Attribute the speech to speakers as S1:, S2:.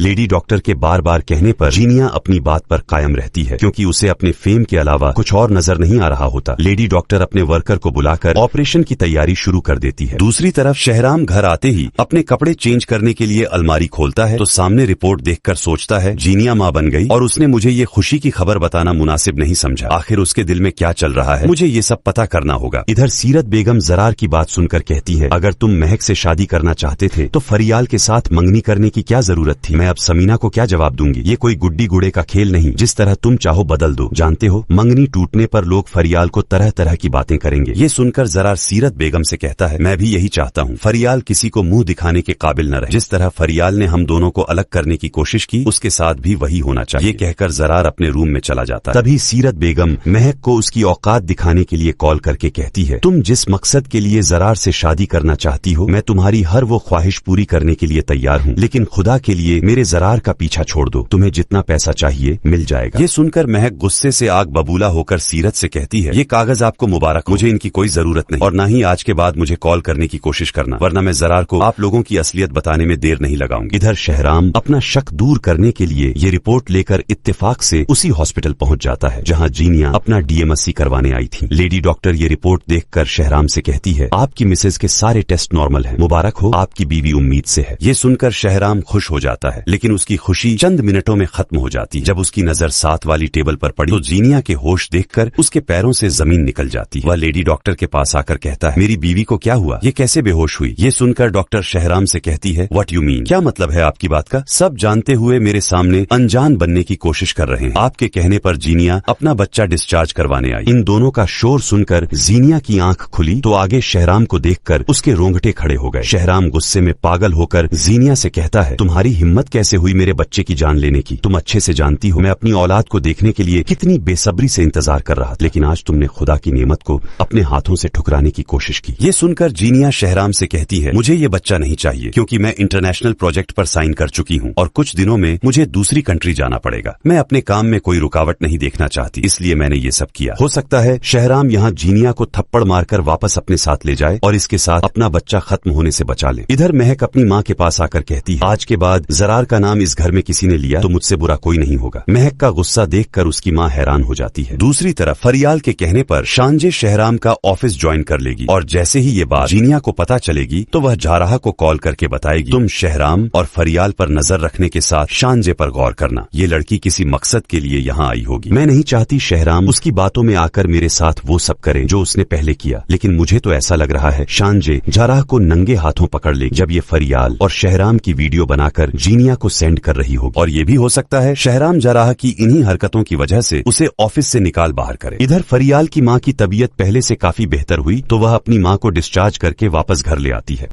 S1: Lady doctor के बार बार कहने पर जीनिया अपनी बात पर कायम रहती है, क्योंकि उसे अपने फेम के अलावा कुछ और नजर नहीं आ रहा होता। लेडी डॉक्टर अपने वर्कर को बुलाकर ऑपरेशन की तैयारी शुरू कर देती है। दूसरी तरफ शहराम घर आते ही अपने कपड़े चेंज करने के लिए अलमारी खोलता है तो सामने रिपोर्ट देखकर सोचता है जीनिया माँ बन गई और उसने मुझे ये खुशी की खबर बताना मुनासिब नहीं समझा। आखिर उसके दिल में क्या चल रहा है, मुझे ये सब पता करना होगा। इधर सीरत बेगम जरार की बात सुनकर कहती है, अगर तुम महक से शादी करना चाहते थे तो फरियाल के साथ मंगनी करने की क्या जरूरत थी। मैं अब समीना को क्या जवाब दूंगी। ये कोई गुड्डी गुड़े का खेल नहीं, जिस तरह तुम चाहो बदल दो। जानते हो, मंगनी टूटने पर लोग फरियाल को तरह तरह की बातें करेंगे। ये सुनकर जरार सीरत बेगम से कहता है, मैं भी यही चाहता हूँ, फरियाल किसी को मुंह दिखाने के काबिल न रहे। जिस तरह फरियाल ने हम दोनों को अलग करने की कोशिश की, उसके साथ भी वही होना चाहिए। ये कहकर जरार अपने रूम में चला जाता है। तभी सीरत बेगम महक को उसकी औकात दिखाने के लिए कॉल करके कहती है, तुम जिस मकसद के लिए जरार से शादी करना चाहती हो, मैं तुम्हारी हर वो ख्वाहिश पूरी करने के लिए तैयार हूँ, लेकिन खुदा के लिए मेरे जरार का पीछा छोड़ दो। तुम्हें जितना पैसा चाहिए मिल जाएगा। ये सुनकर महक गुस्से से आग बबूला होकर सीरत से कहती है, ये कागज आपको मुबारक, मुझे इनकी कोई जरूरत नहीं और न ही आज के बाद मुझे कॉल करने की कोशिश करना, वरना मैं जरार को आप लोगों की असलियत बताने में देर नहीं लगाऊंगी। इधर शहराम अपना शक दूर करने के लिए ये रिपोर्ट लेकर इत्तेफाक से उसी हॉस्पिटल पहुंच जाता है जहां जीनिया अपना डीएमएससी करवाने आई थी। लेडी डॉक्टर ये रिपोर्ट देखकर शहराम से कहती है, आपकी मिसेज के सारे टेस्ट नॉर्मल हैं, मुबारक हो, आपकी बीवी उम्मीद से है। ये सुनकर शहराम खुश हो जाता है, लेकिन उसकी खुशी चंद मिनटों में खत्म हो जाती है। जब उसकी नजर साथ वाली टेबल पर पड़ी तो जीनिया के होश देखकर उसके पैरों से जमीन निकल जाती है। वह लेडी डॉक्टर के पास आकर कहता है, मेरी बीवी को क्या हुआ, ये कैसे बेहोश हुई। ये सुनकर डॉक्टर शहराम से कहती है, व्हाट यू मीन, क्या मतलब है आपकी बात का। सब जानते हुए मेरे सामने अनजान बनने की कोशिश कर रहे हैं। आपके कहने पर जीनिया अपना बच्चा डिस्चार्ज करवाने आई। इन दोनों का शोर सुनकर जीनिया की आंख खुली तो आगे शहराम को देखकर उसके रोंगटे खड़े हो गए। शहराम गुस्से में पागल होकर जीनिया से कहता है, तुम्हारी हिम्मत कैसे हुई मेरे बच्चे की जान लेने की। तुम अच्छे से जानती हो मैं अपनी औलाद को देखने के लिए कितनी बेसब्री से इंतजार कर रहा था, लेकिन आज तुमने खुदा की नेमत को अपने हाथों से ठुकराने की कोशिश की। ये सुनकर जीनिया शहराम से कहती है, मुझे ये बच्चा नहीं चाहिए, क्योंकि मैं इंटरनेशनल प्रोजेक्ट पर साइन कर चुकी हूँ और कुछ दिनों में मुझे दूसरी कंट्री जाना पड़ेगा। मैं अपने काम में कोई रुकावट नहीं देखना चाहती, इसलिए मैंने ये सब किया। हो सकता है शहराम यहाँ जीनिया को थप्पड़ मारकर वापस अपने साथ ले जाए और इसके साथ अपना बच्चा खत्म होने से बचा ले। इधर महक अपनी माँ के पास आकर कहती है, आज के बाद जरार का नाम इस घर में किसी ने लिया तो मुझसे बुरा कोई नहीं होगा। महक का गुस्सा देखकर उसकी माँ हैरान हो जाती है। दूसरी तरफ फरियाल के कहने पर शांजे शहराम का ऑफिस ज्वाइन कर लेगी और जैसे ही ये बात जीनिया को पता चलेगी तो वह जाराहा को कॉल करके बताएगी, तुम शहराम और फरियाल पर नजर रखने के साथ शांजे पर गौर करना। ये लड़की किसी मकसद के लिए यहाँ आई होगी। मैं नहीं चाहती शहराम उसकी बातों में आकर मेरे साथ वो सब करे जो उसने पहले किया, लेकिन मुझे तो ऐसा लग रहा है शांजे जाराह को नंगे हाथों पकड़ लेगी जब ये फरियाल और शहराम की वीडियो बनाकर जीनिया को सेंड कर रही होगी। और ये भी हो सकता है शहराम जाराह की इन्हीं हरकतों की वजह से उसे ऑफिस से निकाल बाहर करे। इधर फरियाल की माँ की तबीयत पहले से काफी बेहतर हुई तो वह अपनी माँ को डिस्चार्ज करके वापस घर ले आती है।